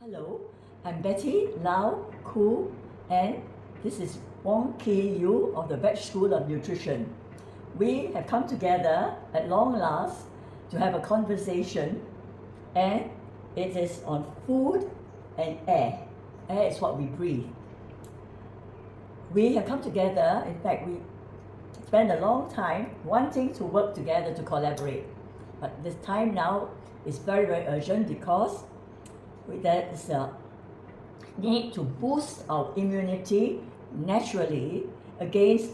Hello, I'm Betty Lau-Khoo, and this is Wong of the Veg School of Nutrition. We have come together at long last to have a conversation, and it is on food and air. Air is what we breathe. We have come together, in fact, we spent a long time wanting to work together to collaborate. But this time now is very, very urgent because there is a need to boost our immunity naturally against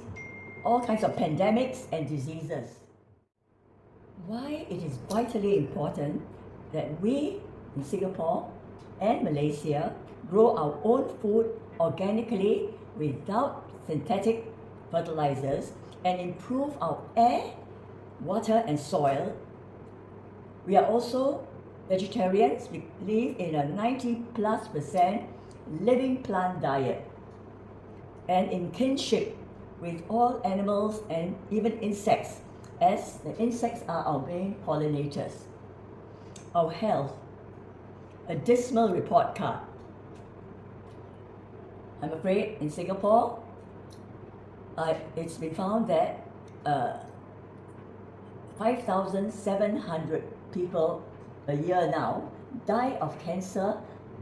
all kinds of pandemics and diseases. Why it is vitally important that we in Singapore and Malaysia grow our own food organically without synthetic fertilizers and improve our air, water and soil. We are also vegetarians. We live in a 90+% living plant diet and in kinship with all animals and even insects, as the insects are our main pollinators. Our health, a dismal report card. I'm afraid in Singapore, it's been found that 5,700 people a year now die of cancer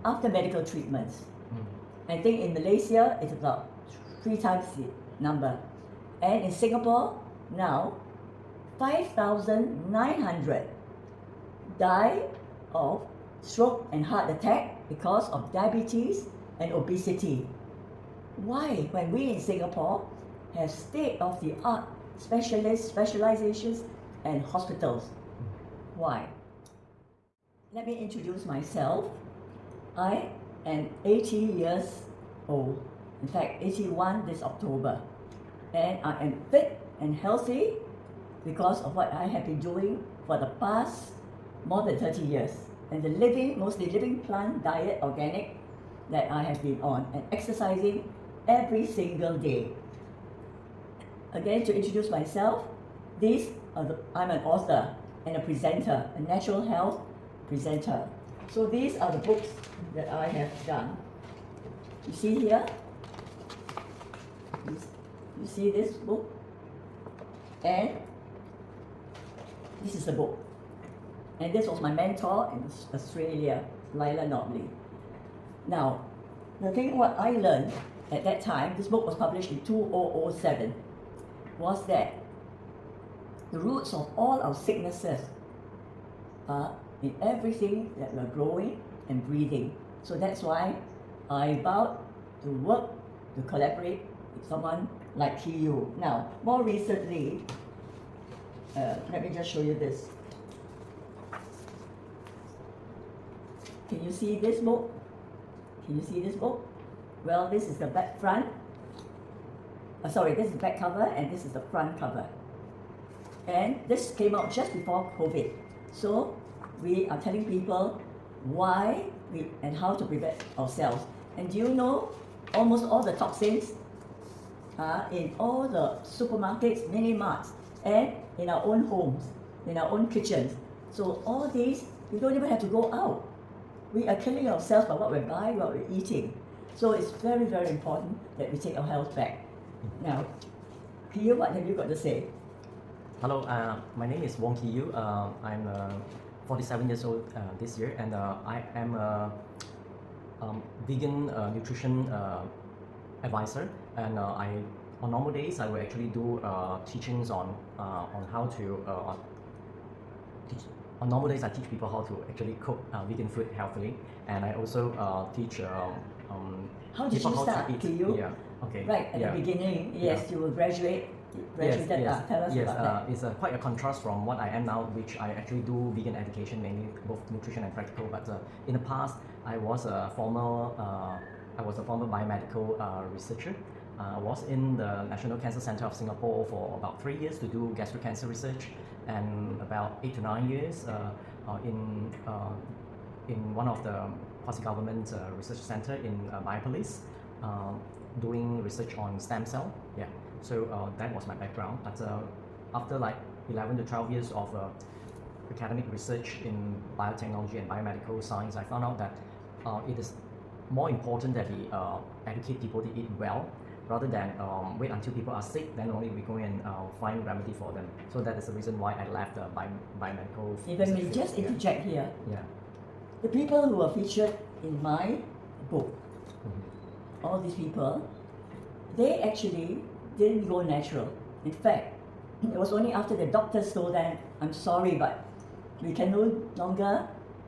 after medical treatments. I think in Malaysia it's about 3 times the number, and in Singapore now 5,900 die of stroke and heart attack because of diabetes and obesity. Why, when we in Singapore have state-of-the-art specializations and hospitals? Why? Let me introduce myself. I am 80 years old, in fact 81 this October, and I am fit and healthy because of what I have been doing for the past more than 30 years, and the mostly living plant diet, organic, that I have been on, and exercising every single day. Again, to introduce myself, I'm an author and a presenter, a natural health presenter. So these are the books that I have done. You see here? You see this book? And this is the book. And this was my mentor in Australia, Lila Nobley. Now, what I learned at that time, this book was published in 2007, was that the roots of all our sicknesses are in everything that we're growing and breathing. So that's why I vowed to work, to collaborate with someone like you. Now, more recently, let me just show you this. Can you see this book? Can you see this book? Well, this is the back front. This is the back cover, and this is the front cover. And this came out just before COVID. So we are telling people why and how to prevent ourselves. And do you know, almost all the toxins are in all the supermarkets, mini marts, and in our own homes, in our own kitchens. So all these, we don't even have to go out. We are killing ourselves by what we're buying, what we're eating. So it's very, very important that we take our health back. Now, Kiyu, what have you got to say? Hello, my name is Wong. I'm 47 years old this year, and I am a vegan nutrition advisor. And on normal days, I will actually do teachings on how to. On normal days, I teach people how to actually cook vegan food healthily, and I also teach. How did you start, Kiyu? Yeah. Okay. Right at the beginning, yes, you will graduate. Tell us about that. It's quite a contrast from what I am now, which I actually do vegan education, mainly both nutrition and practical. But in the past, I was a former biomedical researcher. I was in the National Cancer Centre of Singapore for about 3 years to do gastric cancer research, and about 8 to 9 years in one of the quasi-government research centre in Biopolis, doing research on stem cell. Yeah. So that was my background. But after like 11 to 12 years of academic research in biotechnology and biomedical science, I found out that it is more important that we educate people to eat well rather than wait until people are sick, then only we go and find remedy for them. So that is the reason why I left the biomedical If I may field. just interject here, Yeah. the people who are featured in my book, Mhm. all these people, they actually didn't go natural. In fact, it was only after the doctors told them, I'm sorry, but we can no longer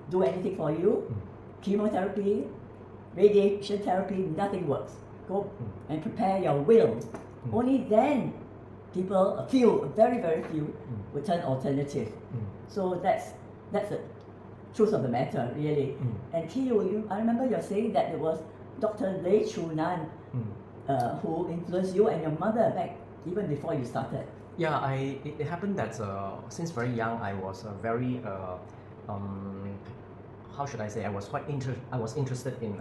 do anything for you. Chemotherapy, radiation therapy, nothing works. Go and prepare your will. Only then people, a few, very, very few, would turn alternative. So that's the truth of the matter, really. And Kiyu, I remember you're saying that it was Dr. Lau-Khoo who influenced you and your mother back even before you started. Yeah, it happened that since very young I was very how should I say, I was interested in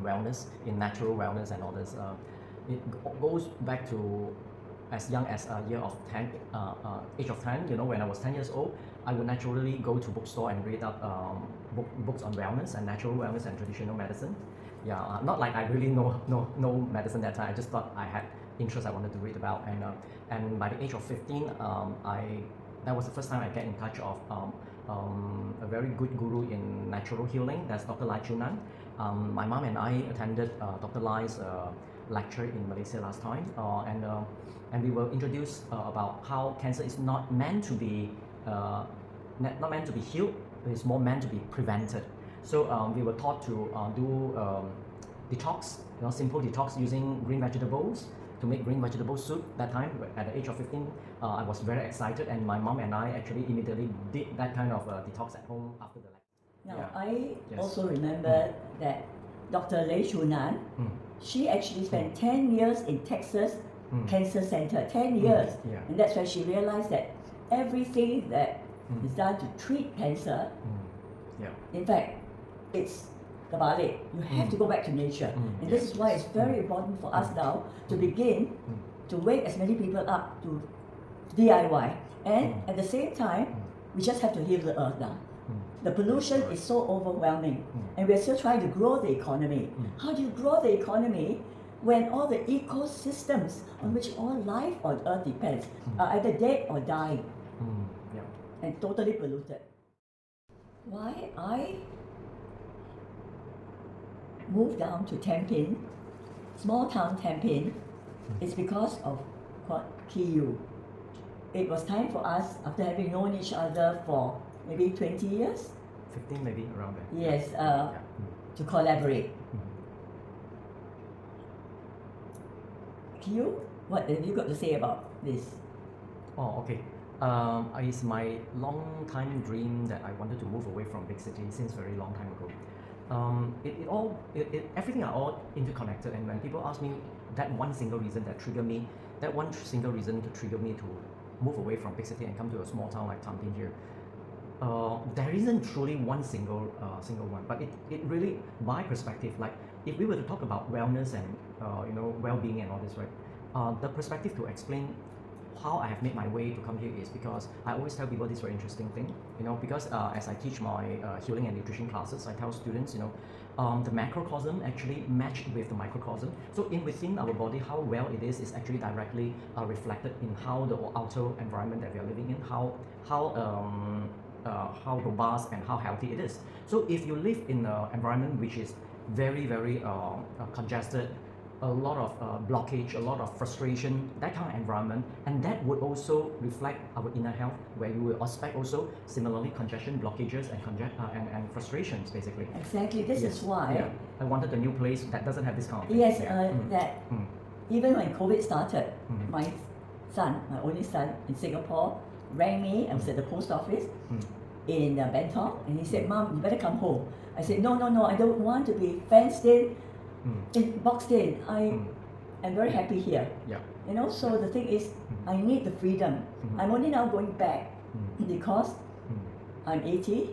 wellness, in natural wellness and all this. It goes back to as young as age of 10. You know, when I was 10 years old, I would naturally go to bookstore and read up books on wellness and natural wellness and traditional medicine. Yeah, not like I really know medicine that time. I just thought I had interest I wanted to read about, and by the age of 15, that was the first time I get in touch of a very good guru in natural healing. That's Dr. Lau-Khoo. My mom and I attended Dr. Lai's lecture in Malaysia last time, and we were introduced about how cancer is not meant to be healed, it's more meant to be prevented. So we were taught to do detox, simple detox using green vegetables to make green vegetable soup. That time, at the age of 15, I was very excited, and my mom and I actually immediately did that kind of detox at home after the lecture. Now, Yeah. I also remember that Dr. Lau-Khoo, she actually spent 10 years in Texas Cancer Center, 10 years. Yeah. And that's when she realized that everything that is done to treat cancer, Yeah. in fact, it's terbalik. You have to go back to nature. And this is why it's very important for us now to begin to wake as many people up to DIY. And at the same time, we just have to heal the earth now. The pollution is so overwhelming, and we're still trying to grow the economy. How do you grow the economy when all the ecosystems on which all life on earth depends are either dead or dying and totally polluted? Why I moved down to Tampin, small town Tampin, is because of Kiyu. It was time for us, after having known each other for maybe 20 years, 15 maybe, around there. yes, to collaborate. Kiyu, what have you got to say about this? Oh, okay. It's my long time dream that I wanted to move away from big city since very long time ago. Everything are all interconnected, and when people ask me that one single reason to trigger me to move away from big city and come to a small town like Tampin here, there isn't truly one single one, but it really, my perspective, like if we were to talk about wellness and well-being and all this, right, the perspective to explain how I have made my way to come here is because I always tell people this very interesting thing, because as I teach my healing and nutrition classes, I tell students, the macrocosm actually matched with the microcosm. So within our body, how well it is actually directly reflected in how the outer environment that we are living in, how robust and how healthy it is. So if you live in an environment which is very, very congested, a lot of blockage, a lot of frustration, that kind of environment, and that would also reflect our inner health, where you will expect also similarly congestion, blockages, and frustrations, basically. Exactly, this is why I wanted a new place that doesn't have this kind of thing. Yes, that even when COVID started, my son, my only son in Singapore, rang me. I was at the post office in Bangkok, and he said, "Mom, you better come home." I said, No, I don't want to be fenced in, boxed in. I am very happy here. Yeah. So the thing is, I need the freedom. I'm only now going back because I'm 80,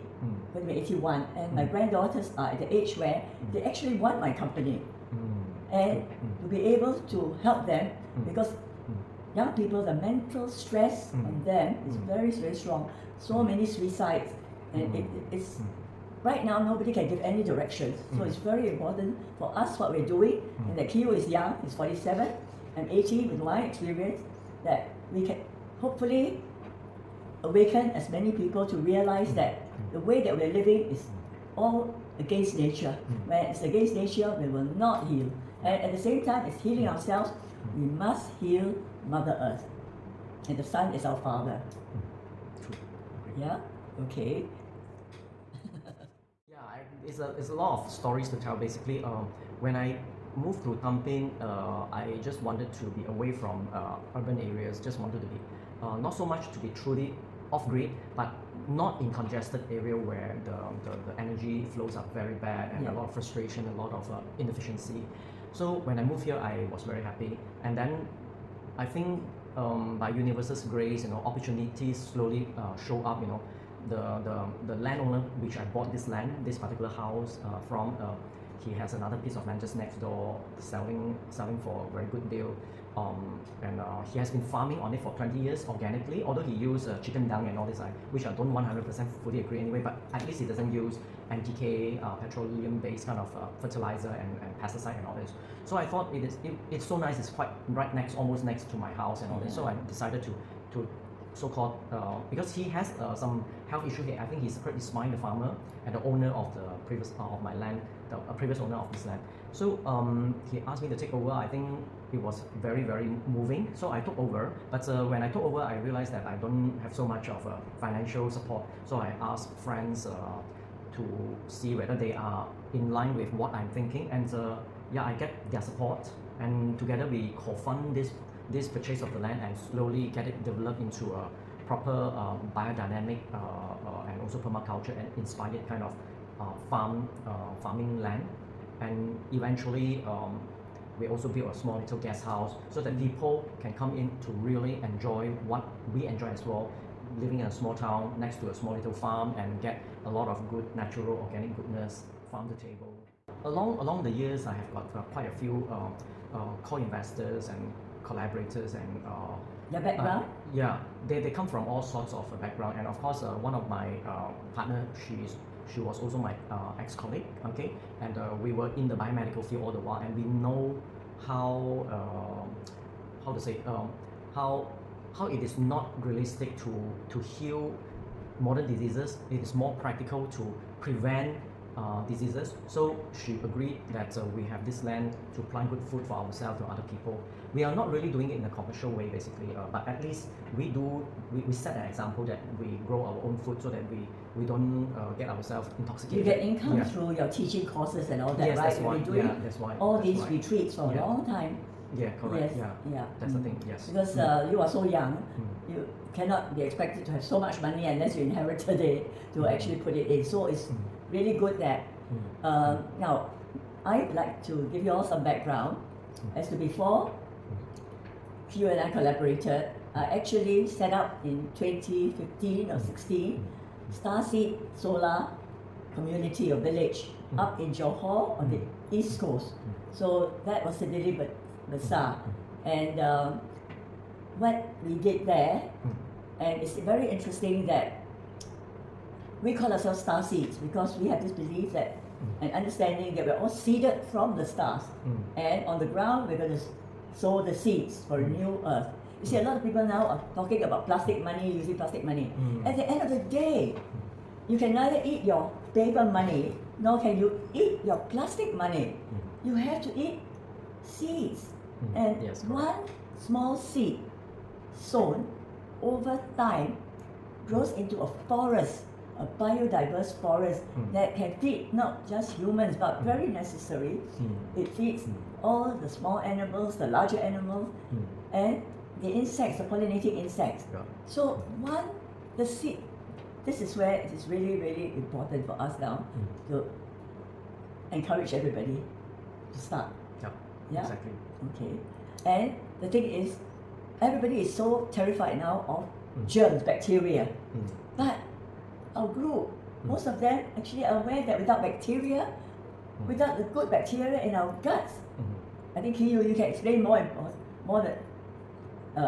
going to be 81, and my granddaughters are at the age where they actually want my company. And to be able to help them, because young people, the mental stress on them is very, very strong. So many suicides, and right now nobody can give any directions. So it's very important for us what we're doing, and that Kiyo is young, he's 47, I'm 80 with my experience, that we can hopefully awaken as many people to realize that the way that we're living is all against nature. When it's against nature, we will not heal. And at the same time, as healing ourselves, we must heal Mother Earth. And the sun is our father. Yeah? Okay. Yeah, it's a lot of stories to tell. Basically, when I moved to Tampin, I just wanted to be away from urban areas. Just wanted to be not so much to be truly off grid, but not in congested area where the energy flows are very bad and a lot of frustration, a lot of inefficiency. So when I moved here, I was very happy, and then I think by universe's grace, opportunities slowly show up. The landowner which I bought this land, this particular house from, he has another piece of land just next door, selling for a very good deal. And he has been farming on it for 20 years organically, although he used chicken dung and all this, which I don't 100% fully agree anyway, but at least he doesn't use NPK, petroleum-based kind of fertilizer and pesticide and all this. So I thought it's so nice, it's quite right next, almost next to my house and all this. So I decided to so-called, because he has some health issue here. I think he's pretty smart, the farmer and the owner of the previous of my land, the previous owner of this land. So he asked me to take over. I think it was very, very moving. So I took over. But when I took over, I realized that I don't have so much of financial support. So I asked friends to see whether they are in line with what I'm thinking. And yeah, I get their support. And together we co-fund this purchase of the land and slowly get it developed into a proper biodynamic and also permaculture and inspired kind of farming land. And eventually we also built a small little guest house so that people can come in to really enjoy what we enjoy as well, living in a small town next to a small little farm and get a lot of good natural organic goodness farm to table. Along the years, I have got quite a few co-investors and collaborators and Your background? Yeah, they come from all sorts of background, and of course one of my partner, she was also my ex-colleague, okay, and we were in the biomedical field all the while, and we know how to say how it is not realistic to heal modern diseases. It is more practical to prevent diseases. So she agreed that we have this land to plant good food for ourselves, to other people. We are not really doing it in a commercial way, basically, but at least we set an example that we grow our own food so that we don't get ourselves intoxicated. You get income through your teaching courses and all that, yes, right? That's why. Doing That's why. all these retreats for a long time. Yeah, correct. Yes, yeah, that's the thing. Yes. Because you are so young, you cannot be expected to have so much money unless you inherited it to actually put it in. So it's really good that now I'd like to give you all some background as to before Q and I collaborated. I actually set up in 2015 or 16 Starseed Solar Community or Village up in Johor on the East Coast. So that was the Lily Bazaar. And what we did there, and it's very interesting that we call ourselves star seeds because we have this belief that and understanding that we're all seeded from the stars, and on the ground we're going to sow the seeds for a new earth. You see, a lot of people now are talking about plastic money, using plastic money. At the end of the day, you can neither eat your paper money nor can you eat your plastic money. You have to eat seeds, and one small seed sown over time grows into a forest, a biodiverse forest that can feed not just humans but very necessary. It feeds all the small animals, the larger animals, and the insects, the pollinating insects. So the seed, this is where it is really, really important for us now to encourage everybody to start. Yeah? Exactly. Okay. And the thing is, everybody is so terrified now of germs, bacteria. But our group, most of them actually are aware that without bacteria, without the good bacteria in our guts, I think you can explain more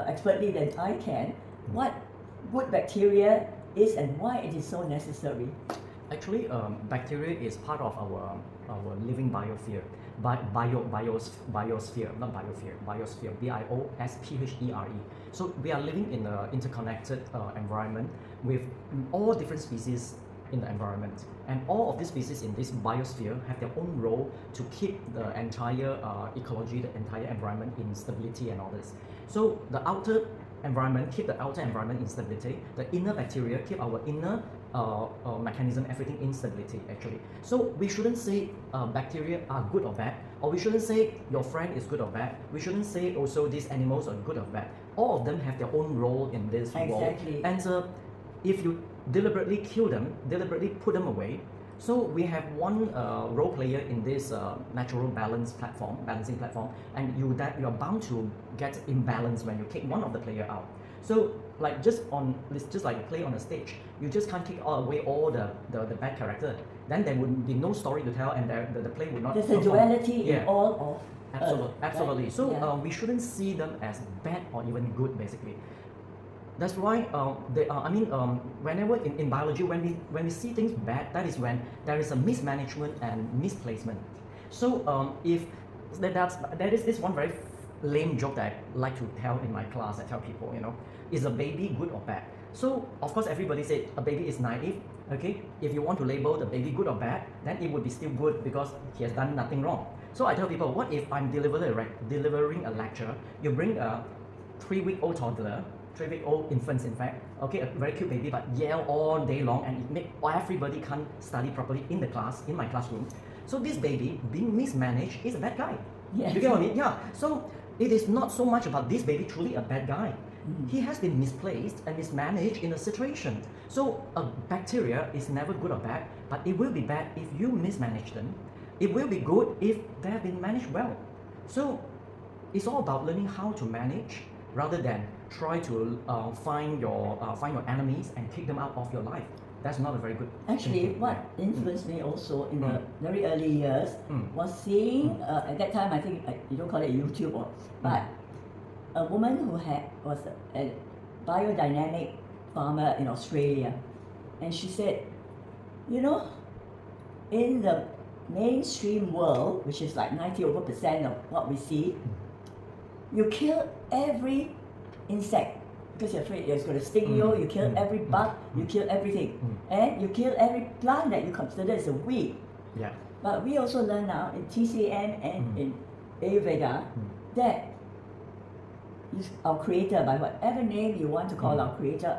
expertly than I can what good bacteria is and why it is so necessary. Actually, bacteria is part of our living biosphere, biosphere, not biosphere, biosphere, biosphere. So we are living in an interconnected environment with all different species in the environment, and all of these species in this biosphere have their own role to keep the entire ecology, the entire environment in stability and all this. So the outer environment keep the outer environment in stability, the inner bacteria keep our inner mechanism, everything in stability actually. So we shouldn't say bacteria are good or bad, or we shouldn't say your friend is good or bad. We shouldn't say also these animals are good or bad. All of them have their own role in this world. And if you deliberately kill them, deliberately put them away, so we have one role player in this natural balancing platform, and you are bound to get imbalance when you kick one of the player out. So like just like play on a stage, you just can't kick away all the bad character. Then there would be no story to tell, and the play would not. There's a duality in all of. Absolutely. Right? So we shouldn't see them as bad or even good, basically. That's why whenever in biology, when we see things bad, that is when there is a mismanagement and misplacement. So if there is this one very lame joke that I like to tell in my class. I tell people, is a baby good or bad? So of course everybody said a baby is naive. Okay, if you want to label the baby good or bad, then it would be still good because he has done nothing wrong. So I tell people, what if I'm delivering a lecture? You bring a 3-week-old toddler, 3-week-old infants, in fact, okay, a very cute baby, but yell all day long, and it make everybody can't study properly in my classroom. So this baby being mismanaged is a bad guy. Yes. You get what I mean? Yeah. So it is not so much about this baby truly a bad guy. He has been misplaced and mismanaged in a situation. So a bacteria is never good or bad, but it will be bad if you mismanage them. It will be good if they have been managed well. So it's all about learning how to manage rather than try to find your enemies and kick them out of your life. That's not a very good. Actually, thinking. what influenced me also in the very early years was seeing at that time, I think you don't call it YouTube, but a woman who was a biodynamic farmer in Australia, and she said, in the mainstream world, which is like 90% of what we see, you kill every insect because you're afraid it's going to sting you. You kill every bug, you kill everything, and you kill every plant that you consider as a weed. Yeah. But we also learn now in TCM and in Ayurveda that our creator, by whatever name you want to call our creator,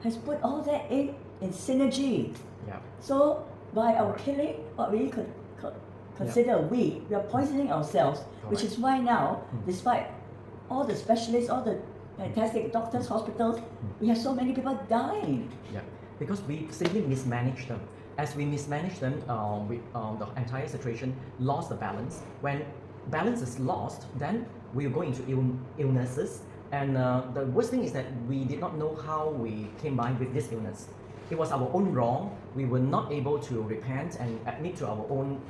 has put all that in synergy. Yeah. So by our killing what we could consider a weed, we are poisoning ourselves, which is why now, despite all the specialists, all the fantastic doctors, hospitals, we have so many people dying. Yeah, because we simply mismanage them. As we mismanage them, the entire situation lost the balance. When balance is lost, then we go into illnesses. And the worst thing is that we did not know how we came by with this illness. It was our own wrong. We were not able to repent and admit to our own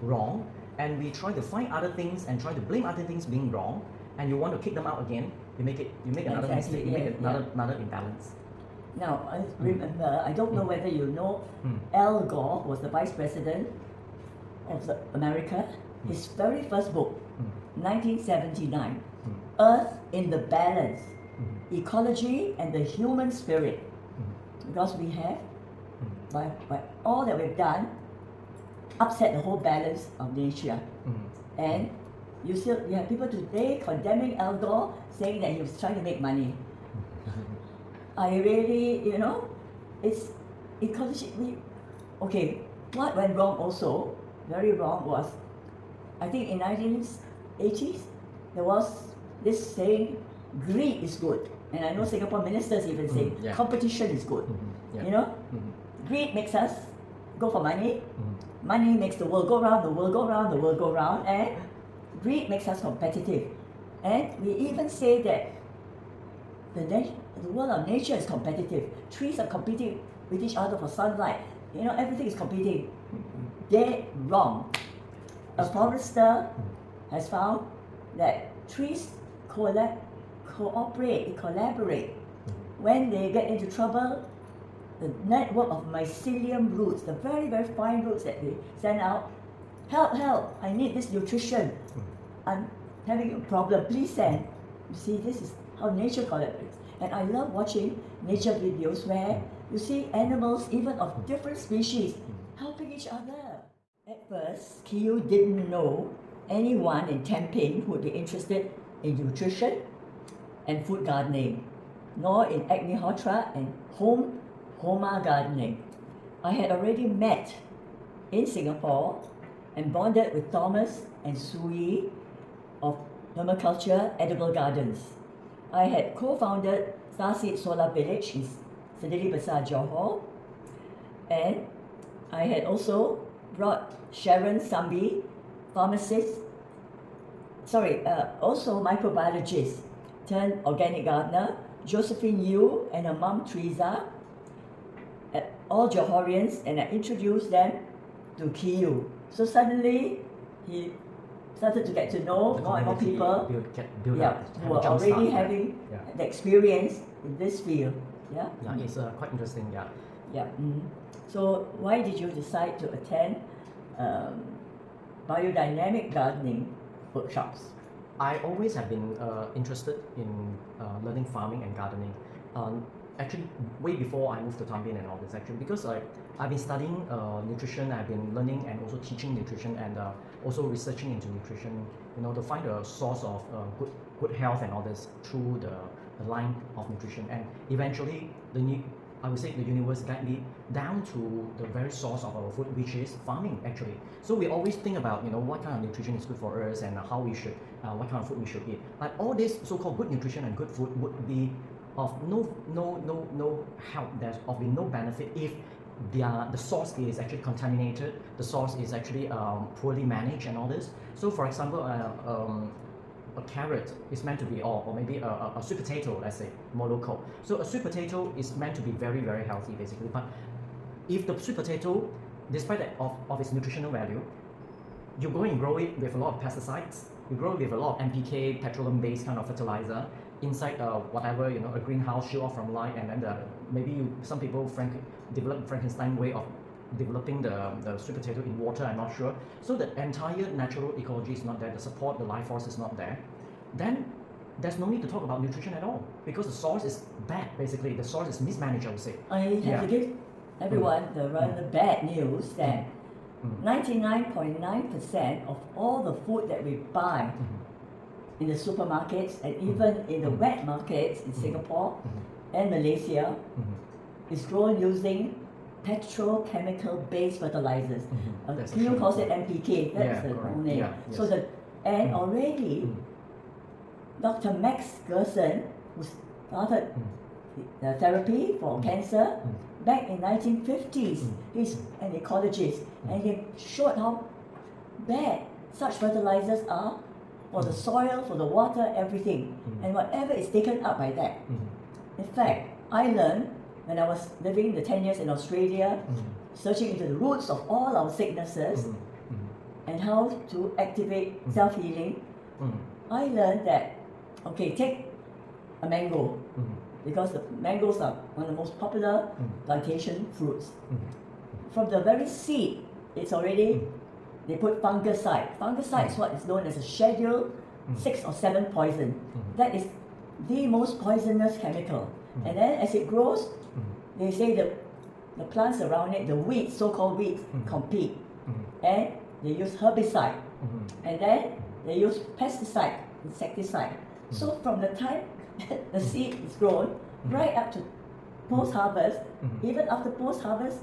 wrong. And we try to find other things and try to blame other things being wrong. And you want to kick them out again. You make another mistake. You make another imbalance. Now, I remember, I don't know whether you know, Al Gore was the vice president of America. His very first book, 1979, Earth in the Balance, Ecology and the Human Spirit. Because we have, by all that we've done, upset the whole balance of nature. And you have people today condemning Al Gore, saying that he was trying to make money. I really, it's ecology. What went wrong also, very wrong, was, I think in 1980s, there was this saying, greed is good. And I know Singapore ministers even say, competition is good. Greed makes us go for money. Money makes the world go round, the world go round, the world go round, and greed makes us competitive. And we even say that the world of nature is competitive. Trees are competing with each other for sunlight. Everything is competing. Dead wrong. A forester has found that trees cooperate, collaborate. When they get into trouble, the network of mycelium roots, the very, very fine roots that they send out. Help, help, I need this nutrition. I'm having a problem, please send. You see, this is how nature collaborates. And I love watching nature videos where you see animals, even of different species, helping each other. At first, Kiyu didn't know anyone in Tamping who would be interested in nutrition and food gardening, nor in agriculture and Homa gardening. I had already met in Singapore and bonded with Thomas and Sui of Permaculture Edible Gardens. I had co-founded Starseed Solar Village in Sedili Besar, Johor, and I had also brought Sharon Sambi, pharmacist, also microbiologist turned organic gardener, Josephine Yu and her mom Teresa, all Johorians, and I introduced them to Kiyu. So suddenly he started to get to know more and more people who were already having the experience in this field. Yeah, it's quite interesting. So why did you decide to attend biodynamic gardening workshops? I always have been interested in learning farming and gardening. Actually, way before I moved to Tampin and all this, actually, because I've been studying nutrition, I've been learning and also teaching nutrition and also researching into nutrition, to find a source of good health and all this through the line of nutrition. And eventually, I would say the universe guide me down to the very source of our food, which is farming, actually. So we always think about, what kind of nutrition is good for us and how we should, what kind of food we should eat. But all this so-called good nutrition and good food would be of no help, there's of no benefit if the source is actually contaminated, the source is actually poorly managed and all this. So for example, a carrot is meant to be, or maybe a sweet potato, let's say, more local. So a sweet potato is meant to be very, very healthy, basically. But if the sweet potato, despite of its nutritional value, you go and grow it with a lot of pesticides, you grow it with a lot of NPK, petroleum-based kind of fertilizer, inside whatever, a greenhouse shield off from light, and then some people develop Frankenstein way of developing the sweet potato in water, I'm not sure. So the entire natural ecology is not there, the support, the life force is not there. Then there's no need to talk about nutrition at all, because the source is bad, basically. The source is mismanaged, I would say. I have to give everyone the rather bad news that 99.9% of all the food that we buy in the supermarkets and even in the wet markets in Singapore and Malaysia is grown using petrochemical-based fertilizers. Kiyu calls it NPK. That's the whole name. So already Dr. Max Gerson, who started the therapy for cancer back in 1950s, he's an ecologist, and he showed how bad such fertilizers are for the soil, for the water, everything, and whatever is taken up by that. In fact, I learned when I was living the 10 years in Australia, searching into the roots of all our sicknesses and how to activate self-healing, I learned that, take a mango, because the mangoes are one of the most popular plantation fruits. From the very seed, it's already, they put fungicide. Fungicide is what is known as a Schedule 6 or 7 poison. That is the most poisonous chemical. And then as it grows, they say the plants around it, the weeds, so-called weeds, compete. And they use herbicide. And then they use pesticide, insecticide. So from the time the seed is grown, right up to post-harvest, even after post-harvest,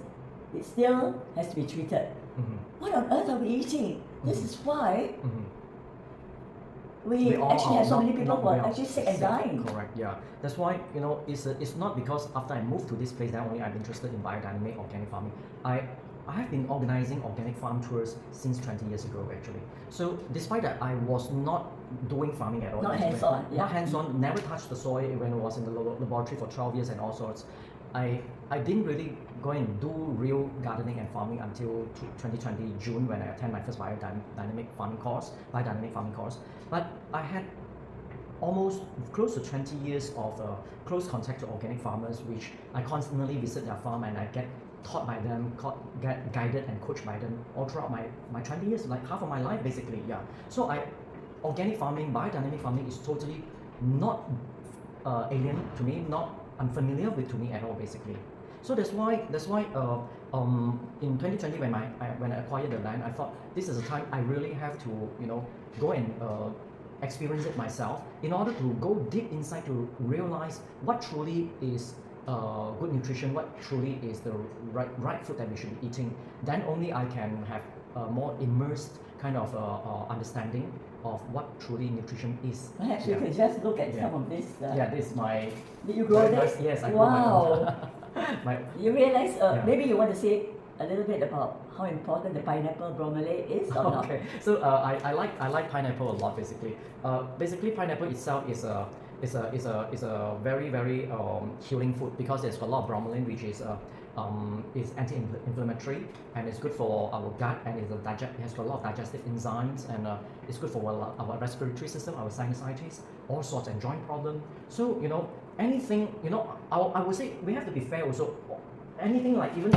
it still has to be treated. What on earth are we eating? This is why we actually have so many people who are actually sick and dying. Correct, yeah. That's why, it's not because after I moved to this place that only I'm interested in biodynamic organic farming. I have been organizing organic farm tours since 20 years ago, actually. So despite that, I was not doing farming at all. Not hands-on. Not hands-on, never touched the soil when I was in the laboratory for 12 years and all sorts. I didn't really go and do real gardening and farming until 2020 June when I attended my first biodynamic farming course. But I had almost close to 20 years of close contact to organic farmers, which I constantly visit their farm and I get taught by them, get guided and coached by them all throughout my 20 years, like half of my life basically, yeah. So organic farming, biodynamic farming is totally not alien to me, not unfamiliar to me at all basically. So that's why in 2020 when I acquired the land, I thought this is a time I really have to go and experience it myself in order to go deep inside to realize what truly is good nutrition, what truly is the right food that we should be eating. Then only I can have a more immersed kind of understanding of what truly nutrition is. Perhaps you can just look at some of this. This is my. Did you grow this? Yes, I wow. grew my own. You realize maybe you want to say a little bit about how important the pineapple bromelain is or not? Okay, so I like pineapple a lot basically. Basically, pineapple itself is a very healing food because there's a lot of bromelain, which is anti-inflammatory and it's good for our gut, and it has a lot of digestive enzymes, and it's good for our respiratory system, our sinusitis, all sorts and joint problem. So anything, I would say we have to be fair also. Anything like even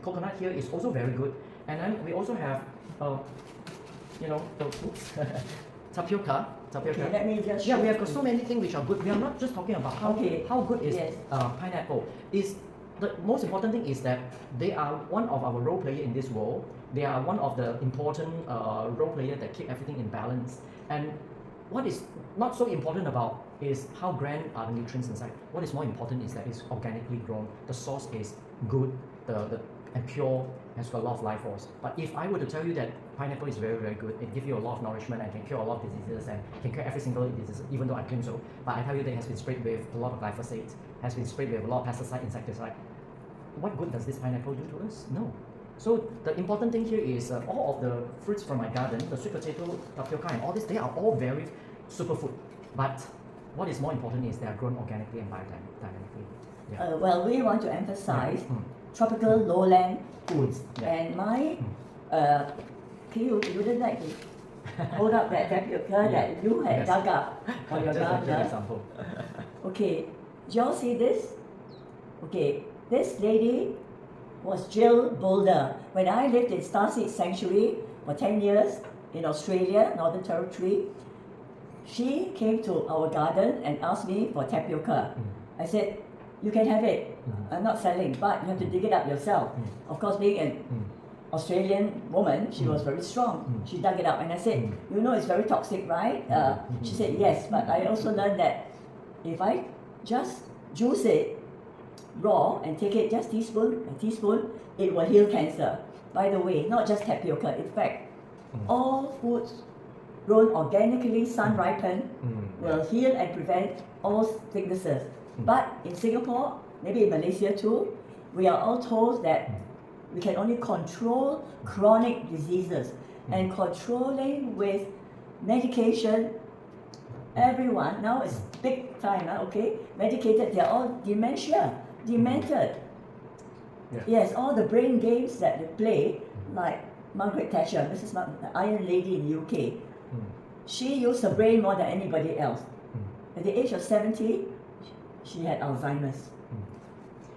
coconut here is also very good, and then we also have tapioca. Okay, let me just we have got so many things which are good. We are not just talking about how good is pineapple. Is the most important thing is that they are one of our role player in this world. They are one of the important role player that keep everything in balance. And what is not so important about is how grand are the nutrients inside. What is more important is that it's organically grown. The source is good, and pure, has got a lot of life force. But if I were to tell you that pineapple is very good, it gives you a lot of nourishment and can cure a lot of diseases and can cure every single disease, even though I claim so. But I tell you that it has been sprayed with a lot of glyphosate, has been sprayed with a lot of pesticide, insecticide. What good does this pineapple do to us? No. So the important thing here is all of the fruits from my garden, the sweet potato, tapioca, and all this, they are all very superfood. But what is more important is they are grown organically and biodynamically. Yeah. Well, we want to emphasize tropical lowland foods. Yeah. And my, you wouldn't like to hold up that tapioca that you had dug up on your Just garden. an example. Okay, do you all see this? Okay, this lady was Jill Boulder. When I lived in Starseed Sanctuary for 10 years in Australia, Northern Territory, she came to our garden and asked me for tapioca. I said, you can have it. I'm not selling, but you have to dig it up yourself. Of course, being an Australian woman, she was very strong. She dug it up, and I said, it's very toxic, right? She said, yes, but I also learned that if I just juice it raw and take it just a teaspoon, it will heal cancer. By the way, not just tapioca. In fact, all foods grown organically, sun ripened, will heal and prevent all sicknesses. But in Singapore, maybe in Malaysia too, we are all told that we can only control chronic diseases, and controlling with medication. Everyone now is big time, medicated. They're all demented. Yes, all the brain games that they play, like Margaret Thatcher, Mrs. the Iron Lady in the UK. She used her brain more than anybody else. At the age of 70, she had Alzheimer's.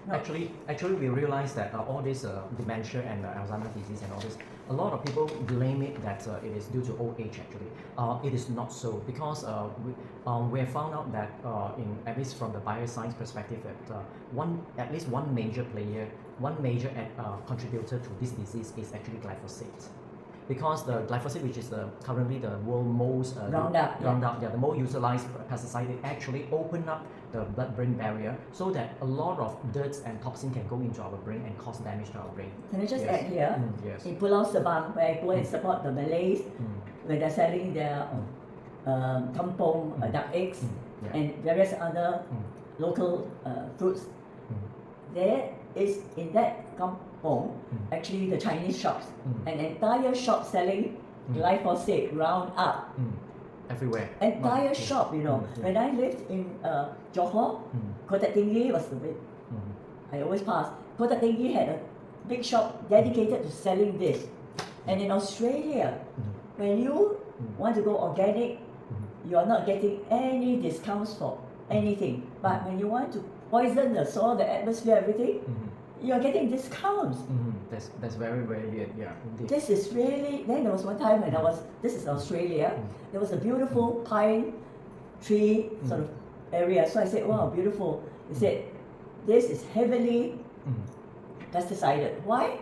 No. Actually, we realize that all this dementia and Alzheimer's disease and all this, a lot of people blame it that it is due to old age. Actually, it is not so, because we have found out that at least from the bioscience perspective, that at least one major player, one major contributor to this disease is actually glyphosate. Because the glyphosate, which is currently the world's most Roundup, the most utilized pesticide, it actually opened up the blood-brain barrier so that a lot of dirt and toxin can go into our brain and cause damage to our brain. Can I just add here? Yes. In Pulau Sebang, where I go and support the Malays, where they're selling their kampong duck eggs and various other local fruits, there is in that kampong actually the Chinese shops, an entire shop selling glyphosate Roundup. Everywhere. Entire shop, When I lived in Johor, Kota Tinggi was the big. I always pass. Kota Tinggi had a big shop dedicated to selling this. And in Australia, when you want to go organic, you are not getting any discounts for anything. But when you want to poison the soil, the atmosphere, everything, you are getting discounts. That's very very weird. Yeah, indeed. This is really. Then there was one time when this is Australia. There was a beautiful pine tree sort of area. So I said, wow, beautiful. He said, this is heavily pesticided. Why?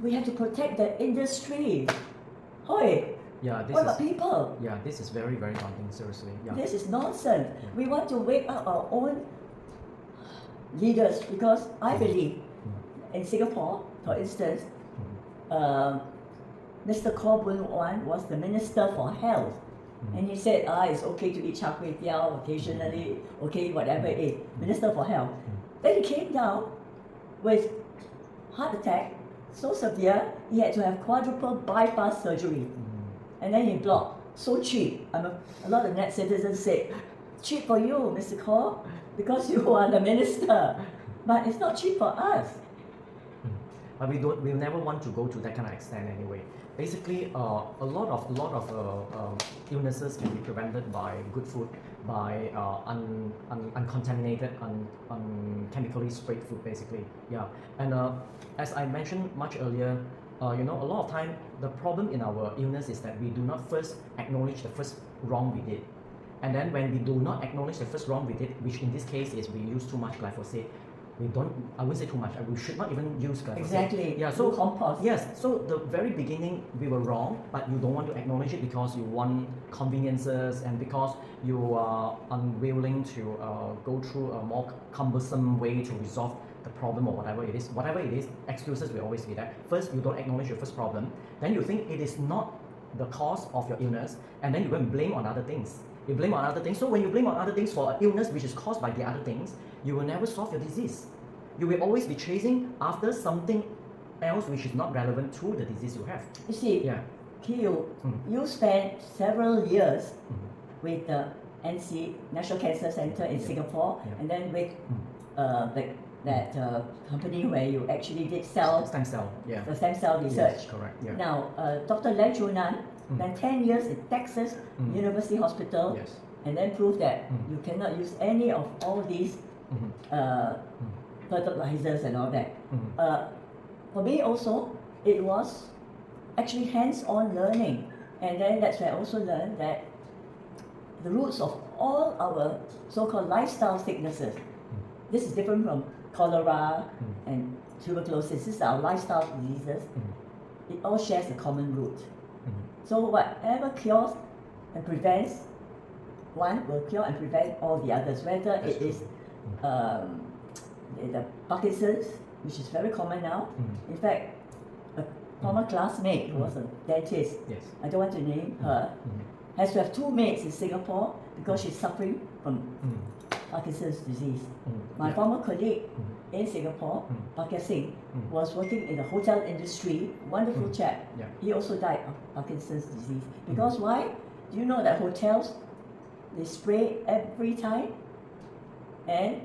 We have to protect the industry. Hoi, Yeah, this what is about people? yeah, this is very very daunting. Seriously. Yeah. This is nonsense. We want to wake up our own leaders because I believe in Singapore, for instance, Mr. Khaw Boon Wan was the Minister for Health. And he said, it's okay to eat char kway teow occasionally, okay, whatever it is, Minister for Health. Then he came down with heart attack, so severe, he had to have quadruple bypass surgery. And then he blocked, so cheap. A lot of net citizens said, cheap for you, Mr. Khaw, because you are the minister. But it's not cheap for us. But we'll never want to go to that kind of extent anyway. Basically, a lot of illnesses can be prevented by good food, by uncontaminated, chemically sprayed food, basically. Yeah, and as I mentioned much earlier, a lot of time the problem in our illness is that we do not first acknowledge the first wrong we did, and then when we do not acknowledge the first wrong we did, which in this case is we use too much glyphosate. I wouldn't say too much, we should not even use glyphosate. Exactly. Yeah, so compost. Yes, so the very beginning we were wrong, but you don't want to acknowledge it because you want conveniences and because you are unwilling to go through a more cumbersome way to resolve the problem or whatever it is. Whatever it is, excuses will always be there. First, you don't acknowledge your first problem, then you think it is not the cause of your illness, and then you go and blame on other things. You blame on other things. So when you blame on other things for an illness which is caused by the other things, you will never solve your disease. You will always be chasing after something else which is not relevant to the disease you have. You see, Yeah. you spent several years with the NC National Cancer Center in Singapore, and then with that company where you actually did Stem cell. Yeah. the stem cell research. Yes, correct. Yeah. Now, Dr. Len Chunan spent 10 years in Texas University Hospital, Yes. and then proved that you cannot use any of all these fertilizers and all that. For me also, it was actually hands-on learning, and then that's where I also learned that the roots of all our so-called lifestyle sicknesses, this is different from cholera and tuberculosis, this is our lifestyle diseases, it all shares a common root. So whatever cures and prevents one will cure and prevent all the others, whether it is the Parkinson's, which is very common now. In fact, a former classmate who was a dentist, Yes. I don't want to name her, has to have 2 maids in Singapore because she's suffering from Parkinson's disease. My former colleague in Singapore, Parker Singh, was working in the hotel industry, wonderful chap. Yeah. He also died of Parkinson's disease. Because why? Do you know that hotels, they spray every time? And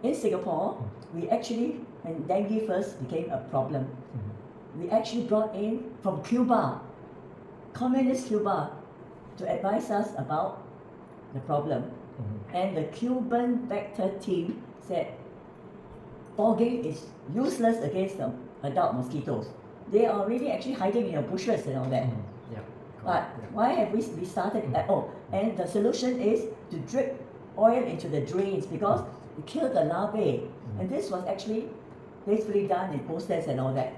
in Singapore, we actually, when dengue first became a problem, we actually brought in from Cuba, communist Cuba, to advise us about the problem. And the Cuban vector team said, fogging is useless against the adult mosquitoes. They are really actually hiding in the bushes and all that. Yeah. But why have we started at all? And the solution is to drip oil into the drains because it killed the larvae. And this was actually faithfully done in posters and all that.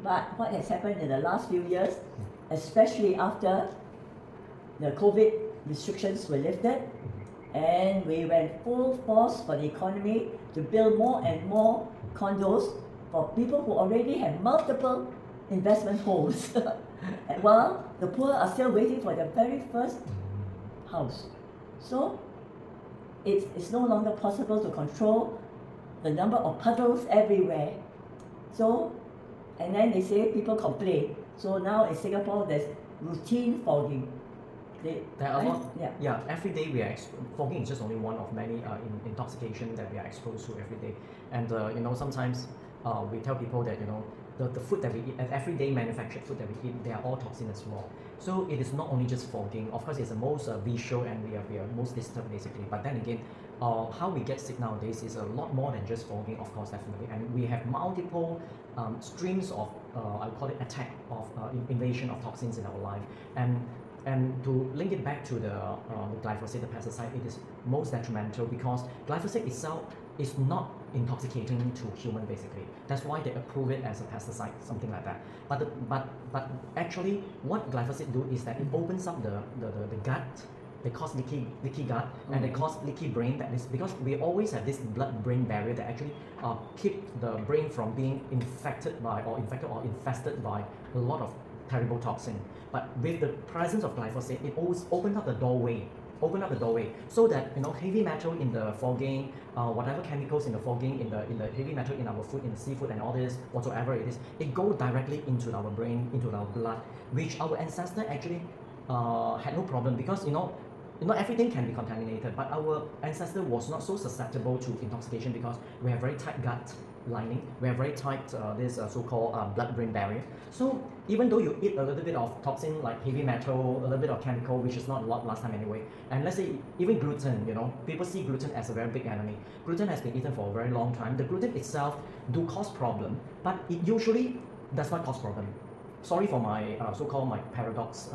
But what has happened in the last few years, especially after the COVID restrictions were lifted, and we went full force for the economy to build more and more condos for people who already have multiple investment homes, while the poor are still waiting for their very first house. So it's no longer possible to control the number of puddles everywhere. So, and then they say people complain. So now in Singapore there's routine fogging. There are a lot. Yeah. Every day we are fogging is just only one of many intoxication that we are exposed to every day. And sometimes we tell people that the food that we eat, everyday manufactured food that we eat, they are all toxin as well. So it is not only just fogging. Of course, it's the most visual and we are most disturbed basically. But then again, how we get sick nowadays is a lot more than just fogging, of course, definitely. And we have multiple streams of, I call it attack of invasion of toxins in our life. And to link it back to the glyphosate, the pesticide, it is most detrimental because glyphosate itself is not intoxicating to human basically. That's why they approve it as a pesticide, something like that. But actually, what glyphosate do is that it opens up the gut. They cause leaky gut and they cause leaky brain. That is because we always have this blood-brain barrier that actually keep the brain from being infected or infested by a lot of terrible toxin. But with the presence of glyphosate, it always opens up the doorway. So that heavy metal in the fogging, whatever chemicals in the fogging, in the heavy metal in our food, in the seafood and all this, whatsoever it is, it goes directly into our brain, into our blood, which our ancestors actually had no problem because everything can be contaminated, but our ancestor was not so susceptible to intoxication because we have very tight gut lining, we have very tight this so-called blood-brain barrier. So even though you eat a little bit of toxin like heavy metal, a little bit of chemical, which is not a lot last time anyway, and let's say even gluten, people see gluten as a very big enemy. Gluten has been eaten for a very long time. The gluten itself do cause problem, but it usually does not cause problem. Sorry for my so-called my paradox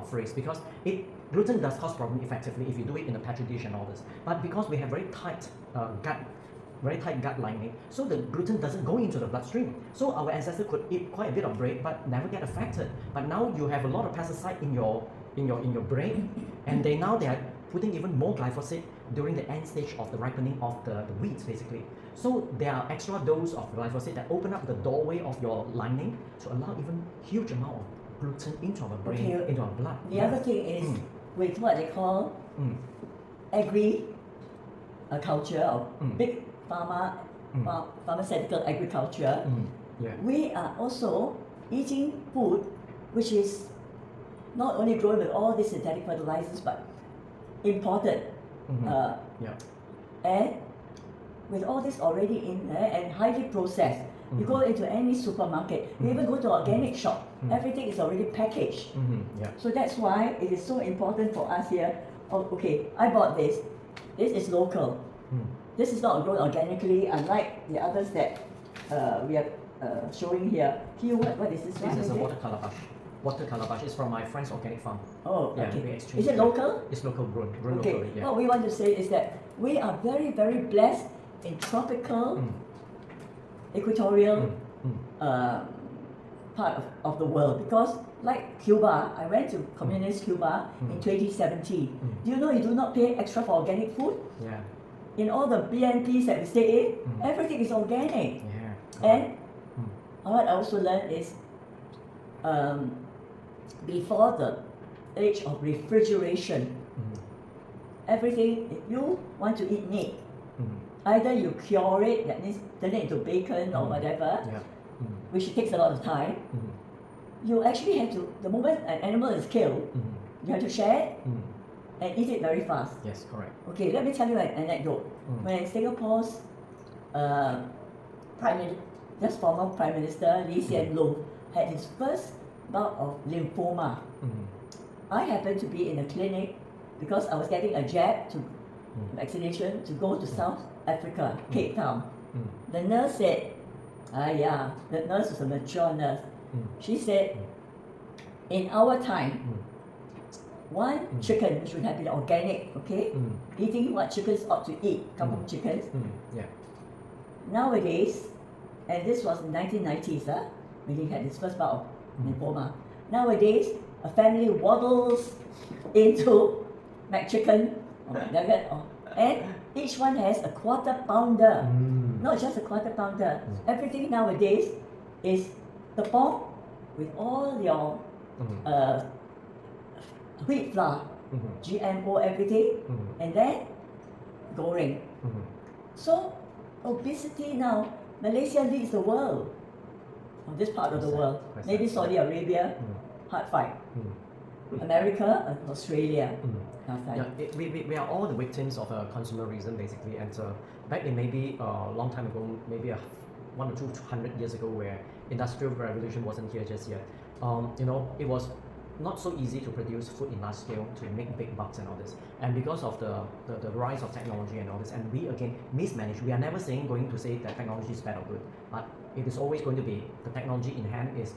phrase, because gluten does cause problem effectively if you do it in a petri dish and all this. But because we have very tight gut lining, so the gluten doesn't go into the bloodstream. So our ancestors could eat quite a bit of bread but never get affected. But now you have a lot of pesticide in your brain, and they are putting even more glyphosate during the end stage of the ripening of the wheat basically. So there are extra dose of glyphosate that open up the doorway of your lining to allow even huge amount of gluten into our brain, into our blood. The other thing is with what they call agriculture or big pharmaceutical agriculture, we are also eating food which is not only grown with all these synthetic fertilizers but imported. And with all this already in there and highly processed, you go into any supermarket, you even go to an organic shop, everything is already packaged. So that's why it is so important for us here. Oh, okay, I bought this. This is local. This is not grown organically, unlike the others that we are showing here. Here, what is this one? This is a water calabash. Water calabash is from my friend's organic farm. Oh, yeah, okay. We exchanged. Is it local? It's local grown okay. locally. Yeah. What we want to say is that we are very, very blessed in tropical, equatorial part of the world, because like Cuba, I went to communist Cuba in 2017. Do you know you do not pay extra for organic food? Yeah. In all the BNPs that we stay in, everything is organic. Yeah. And what I also learned is before the age of refrigeration, everything, if you want to eat meat, either you cure it, that means turn it into bacon or whatever, which takes a lot of time. You actually have to, the moment an animal is killed, you have to share it and eat it very fast. Yes, correct. Okay, let me tell you an anecdote. When Singapore's former Prime Minister Lee Hsien Loong had his first bout of lymphoma, I happened to be in a clinic because I was getting a jab vaccination to go to South Africa, Cape Town. The nurse said, the nurse was a mature nurse. She said, in our time, one chicken, which would have been organic, okay? Eating what chickens ought to eat, kampung chickens. Nowadays, and this was in 1990s, when he had his first bout of lymphoma. Nowadays, a family waddles into McChicken or McNugget, and each one has a quarter pounder. Not just a quarter pounder. Everything nowadays is tepung with all your wheat flour, GMO everything, and then goreng. So obesity now, Malaysia leads the world, on this part of the world. Maybe Saudi Arabia, hard fight. America, Australia, hard fight. Yeah, we are all the victims of consumerism basically, and back in maybe a long time ago, maybe 100 or 200 years ago, where industrial revolution wasn't here just yet, you know, it was not so easy to produce food in large scale to make big bucks and all this. And because of the rise of technology and all this, and we again mismanage, we are never going to say that technology is bad or good, but it is always going to be the technology in hand is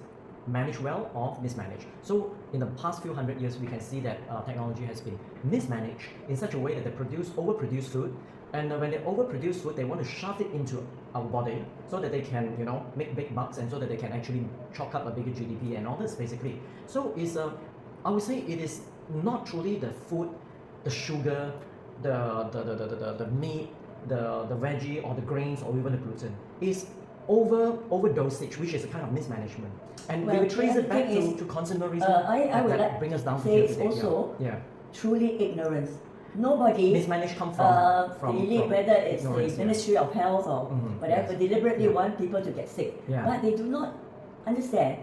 managed well or mismanaged. So in the past few hundred years, we can see that technology has been mismanaged in such a way that they overproduce food, and when they overproduce food, they want to shove it into our body so that they can, you know, make big bucks, and so that they can actually chalk up a bigger GDP and all this basically. So it's I would say it is not truly the food, the sugar, the meat, the veggie or the grains or even the gluten. It's overdosage, which is a kind of mismanagement. And Well, we trace it back is, to consumerism. I would that like bring us down to say here it's today. also yeah. truly ignorance. Nobody, Mismanaged come from really, whether it's the ignorance, Ministry of Health or whatever, yes. deliberately want people to get sick. Yeah. But they do not understand.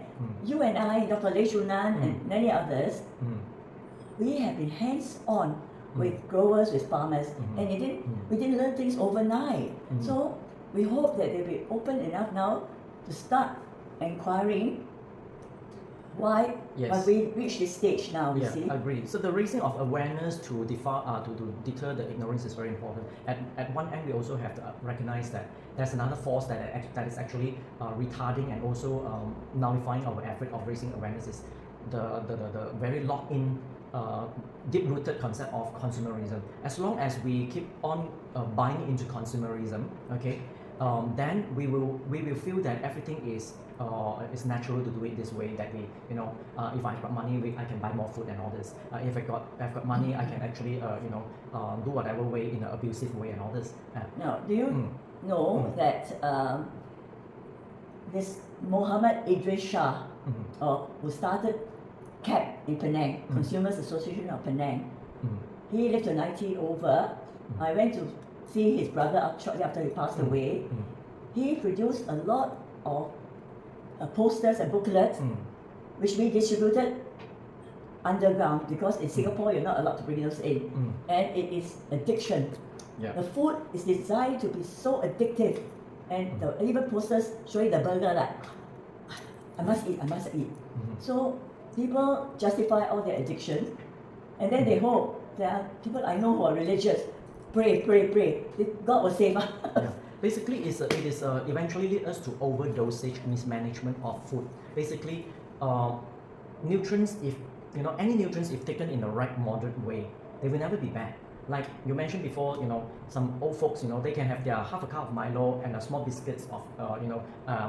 You and I, Dr. Lee Shunan and many others, we have been hands-on with growers, with farmers, and we didn't learn things overnight. So we hope that they'll be open enough now to start inquiring why we reach this stage now, you see. I agree. So the raising of awareness to deter the ignorance is very important. At one end, we also have to recognize that there's another force that is actually retarding and also nullifying our effort of raising awareness is the very locked-in, deep-rooted concept of consumerism. As long as we keep on buying into consumerism, okay, then we will feel that everything is natural to do it this way. That we, you know, if I've got money, I can buy more food and all this. If I've got money, I can actually do whatever way in an abusive way and all this. Now, do you know that this Mohammed Idris Shah, who started CAP in Penang, Consumers Association of Penang, he lived to 90 over. I went to see his brother shortly after he passed away. He produced a lot of posters and booklets, which we distributed underground, because in Singapore you're not allowed to bring those in, and it is addiction. The food is designed to be so addictive, and even posters showing the burger like, I must eat. So people justify all their addictions, and then they hope. There are people I know who are religious, pray, God will save us. Basically, it is eventually lead us to overdosage, mismanagement of food. Basically, nutrients, if you know, any nutrients, if taken in the right moderate way, they will never be bad. Like you mentioned before, you know, some old folks, you know, they can have their half a cup of Milo and a small biscuits of,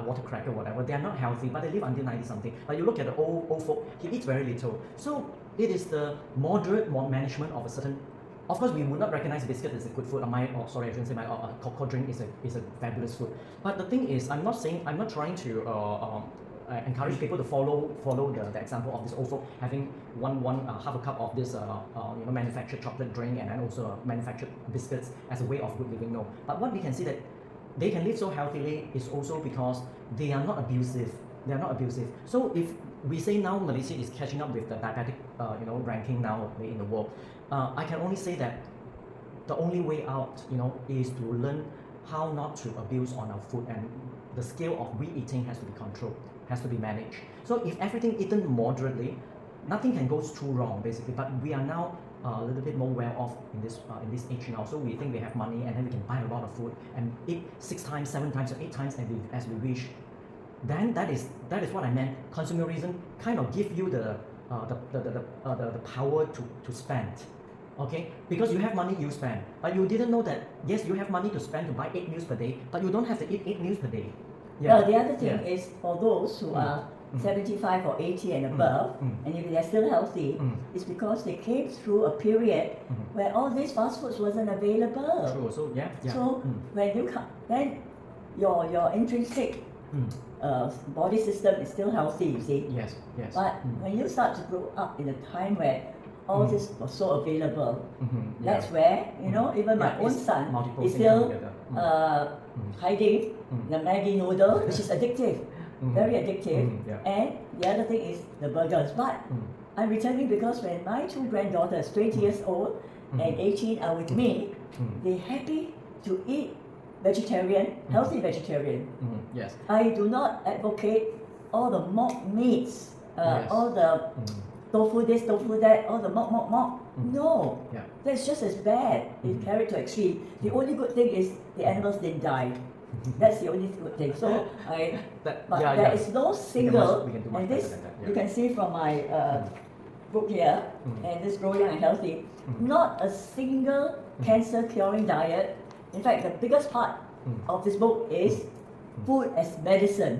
water cracker, whatever. They are not healthy, but they live until 90 something. But you look at the old folk, he eats very little. So it is the moderate management of a certain. Of course, we would not recognize biscuit as a good food. I shouldn't say my cocoa drink is a fabulous food. But the thing is, I'm not trying to encourage people to follow the example of this old folk having half a cup of this manufactured chocolate drink and then also manufactured biscuits as a way of good living. No, but what we can see that they can live so healthily is also because they are not abusive. They are not abusive. So if we say now Malaysia is catching up with the diabetic ranking now in the world, I can only say that the only way out, is to learn how not to abuse on our food, and the scale of we eating has to be controlled, has to be managed. So if everything eaten moderately, nothing can go too wrong basically. But we are now a little bit more well off in this age now. So we think we have money and then we can buy a lot of food and eat 6 times, 7 times, or 8 times as we wish. Then that is what I meant. Consumerism kind of give you the power to spend. Okay, because you have money, you spend, but you didn't know that yes, you have money to spend to buy 8 meals per day, but you don't have to eat 8 meals per day. Well, the other thing is for those who are 75 or 80 and above, and if they're still healthy, it's because they came through a period where all these fast foods wasn't available. True. So So when you come, then your intrinsic body system is still healthy, you see. Yes. But when you start to grow up in a time where all this was so available, that's where, even my own son is still hiding the Maggi noodle, which is addictive, very addictive. And the other thing is the burgers. But I'm returning because when my 2 granddaughters, 20 years old and 18, are with me, they're happy to eat vegetarian, healthy vegetarian. Yes. I do not advocate all the mock meats, Yes. all the tofu this, tofu that, all the mock. No, Yeah. that's just as bad. It carried to extreme. The only good thing is the animals didn't die. That's the only good thing. So there is no single, we can do much and better this than that, yeah. you can see from my book here, and this Grow Young and Healthy, not a single cancer curing diet. In fact, the biggest part of this book is food as medicine.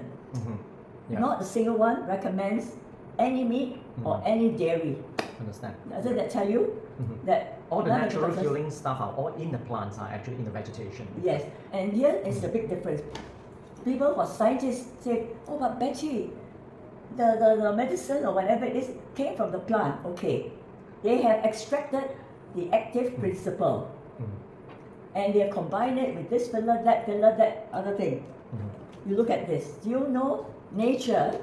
Yeah. Not a single one recommends any meat or any dairy. Understand. Doesn't that tell you that All the none of natural process- healing stuff are all in the plants, are actually in the vegetation. Yes, and here is the big difference. People who are scientists say, oh, but Betty, the medicine or whatever it is came from the plant. Okay, they have extracted the active principle and they have combined it with this filler, that other thing. You look at this. Do you know nature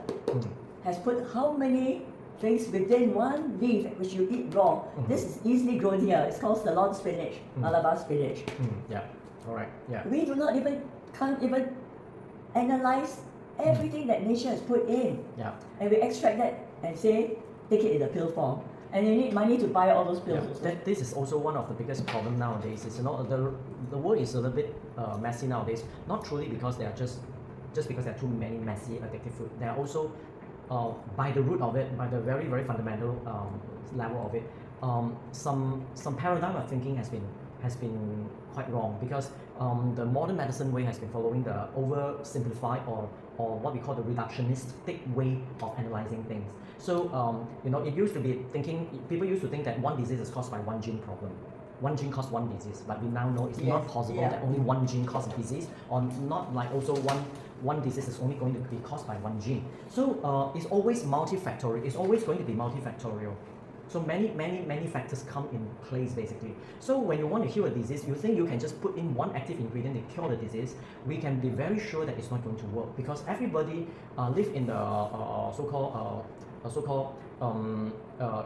has put how many things within one leaf which you eat raw? This is easily grown here. It's called Ceylon spinach, Malabar spinach. Yeah. All right. Yeah. We do not can't even analyze everything that nature has put in. Yeah. And we extract that and say, take it in a pill form. And you need money to buy all those pills. Yeah. This is also one of the biggest problem nowadays. Is the world is a little bit messy nowadays. Not truly because they are just because there are too many messy addictive food. They are also by the root of it, by the very very fundamental level of it, some paradigm of thinking has been quite wrong because the modern medicine way has been following the oversimplified or what we call the reductionistic way of analyzing things. So it used to be people used to think that one disease is caused by one gene problem. One gene caused one disease, but we now know it's not possible that only one gene causes a disease, or not like also one disease is only going to be caused by one gene. So it's always multifactorial. It's always going to be multifactorial. So many factors come in place basically. So when you want to heal a disease, you think you can just put in one active ingredient to cure the disease, we can be very sure that it's not going to work because everybody live in the so-called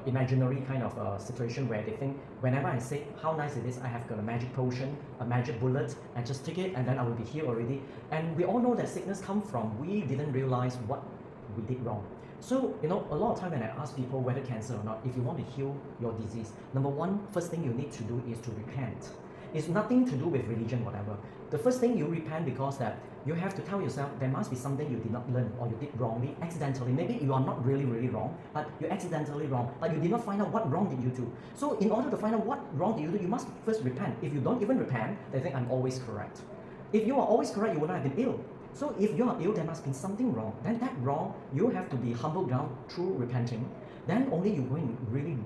imaginary kind of situation where they think whenever I say how nice it is, I have got a magic potion, a magic bullet, I just take it and then I will be healed already. And we all know that sickness comes from we didn't realize what we did wrong. So, a lot of time when I ask people whether cancer or not, if you want to heal your disease, number one, first thing you need to do is to repent. It's nothing to do with religion, whatever. The first thing you repent because that you have to tell yourself there must be something you did not learn or you did wrongly, accidentally. Maybe you are not really, really wrong, but you're accidentally wrong. But you did not find out what wrong did you do. So in order to find out what wrong did you do, you must first repent. If you don't even repent, they think I'm always correct. If you are always correct, you would not have been ill. So if you are ill, there must be something wrong. Then that wrong, you have to be humbled down through repenting. Then only you go and really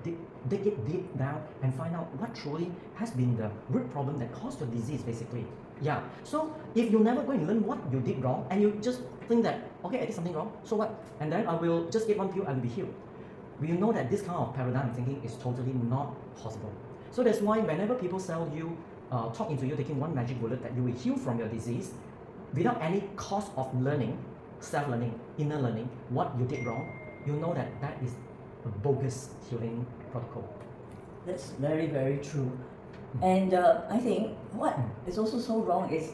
dig it deep down and find out what truly has been the root problem that caused your disease basically. Yeah. So if you never go and learn what you did wrong and you just think that, okay, I did something wrong, so what? And then I will just get one pill, I will be healed. We know that this kind of paradigm thinking is totally not possible. So that's why whenever people sell you, talk into you taking one magic bullet that you will heal from your disease, without any cost of learning, self-learning, inner learning, what you did wrong, you know that that is a bogus healing protocol. That's very, very true. And I think what is also so wrong is,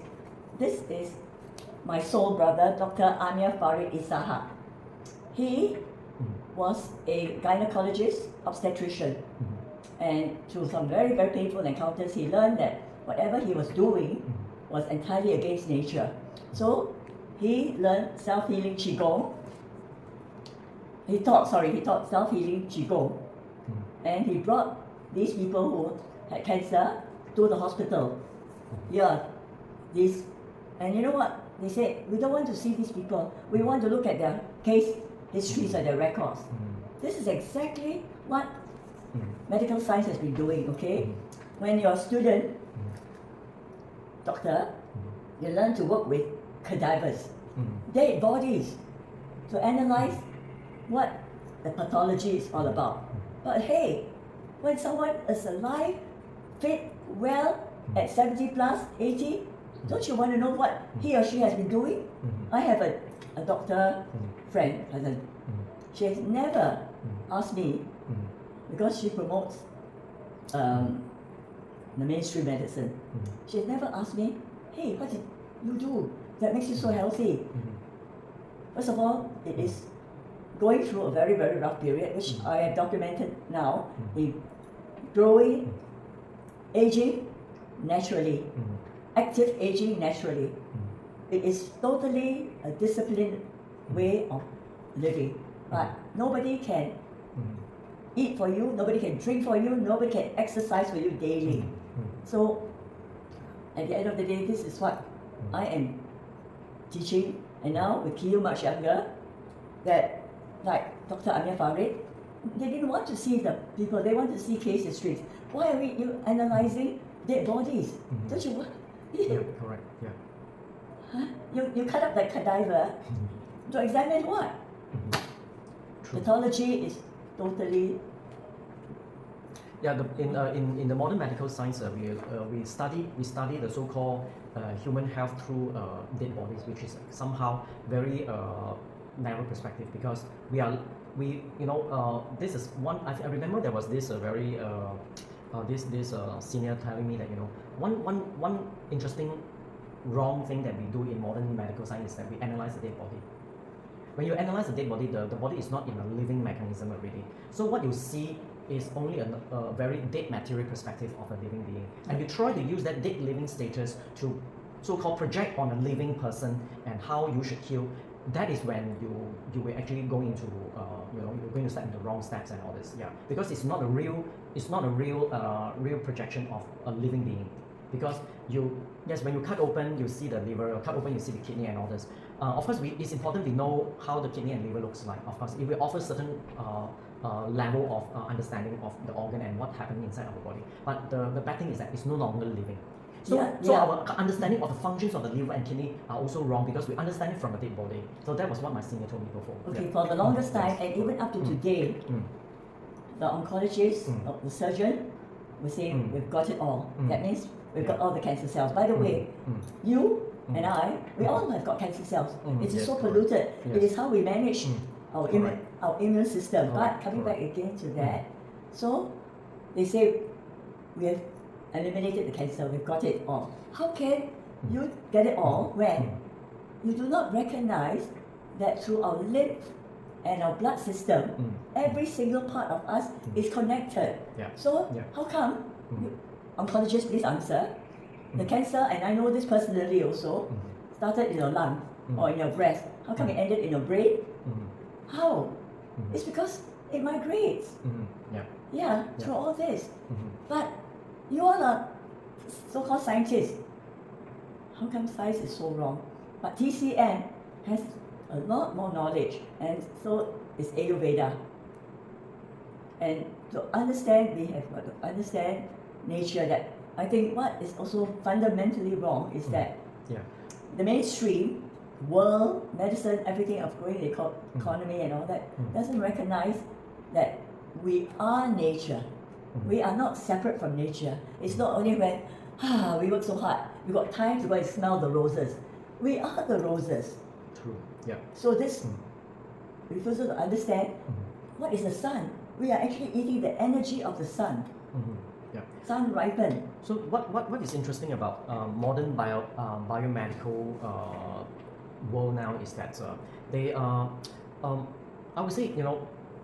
this is my soul brother, Dr. Amir Farid Isahak. He was a gynecologist, obstetrician. And through some very, very painful encounters, he learned that whatever he was doing was entirely against nature. So he learned self-healing Qigong. He taught self-healing Qigong. And he brought these people who had cancer to the hospital. Yeah, and you know what? They said, we don't want to see these people. We want to look at their case histories or their records. This is exactly what medical science has been doing, okay? When you're a student, doctor, you learn to work with cadavers, dead bodies, to analyze what the pathology is all about. But hey, when someone is alive, fit, well, at 70 plus, 80, don't you want to know what he or she has been doing? I have a doctor friend, cousin. She has never asked me, because she promotes the mainstream medicine. She has never asked me, hey, what did you do that makes you so healthy? First of all, it is going through a very, very rough period, which I have documented now in growing, aging naturally, active aging naturally. It is totally a disciplined way of living. But nobody can eat for you, nobody can drink for you, nobody can exercise for you daily. So at the end of the day, this is what I am teaching. And now with Kiyu much younger, that like Dr. Amir Farid, they didn't want to see the people, they want to see case histories. Why are you analyzing dead bodies? Don't you want? Yeah, correct. Yeah. Huh? You cut up the cadaver to examine what? Pathology is totally. Yeah, in the modern medical science, we study the so-called human health through dead bodies, which is somehow very narrow perspective, because this is one. I remember there was this very this senior telling me that one interesting wrong thing that we do in modern medical science is that we analyze the dead body. When you analyze the dead body, the body is not in a living mechanism already. So what you see is only a very dead material perspective of a living being. And you try to use that dead living status to so-called project on a living person and how you should heal. That is when you will actually go into you're going to step into wrong steps and all this. Yeah, because it's not a real real projection of a living being. Because when you cut open, you see the liver, or cut open, you see the kidney and all this. Of course, it's important we know how the kidney and liver looks like. Of course, it will offer certain level of understanding of the organ and what happened inside our body. But the bad thing is that it's no longer living. So our understanding of the functions of the liver and kidney are also wrong, because we understand it from a dead body. So that was what my senior told me before. Okay, for the longest time, and even up to today, the oncologist, the surgeon, will say we've got it all. That means we've got all the cancer cells. By the way, you and I, we all have got cancer cells. It is so polluted. Yes. It is how we manage our immune system. But coming back again to that, so they say we have eliminated the cancer, we've got it all. How can you get it all when you do not recognize that through our lymph and our blood system, every single part of us is connected? So how come, oncologists, please answer, the cancer, and I know this personally also, started in your lung or in your breast. How come it ended in your brain? How? It's because it migrates. Through all this. But you all are so-called scientists. How come science is so wrong? But TCM has a lot more knowledge, and so is Ayurveda. And to understand, we have got to understand nature. That I think what is also fundamentally wrong is that the mainstream world, medicine, everything of growing the economy and all that doesn't recognize that we are nature. We are not separate from nature. It's not only when we work so hard, we got time to go and smell the roses. We are the roses. True. Yeah. So this refuses to understand what is the sun. We are actually eating the energy of the sun. Sun ripen. So what is interesting about modern biomedical world now is that they are I would say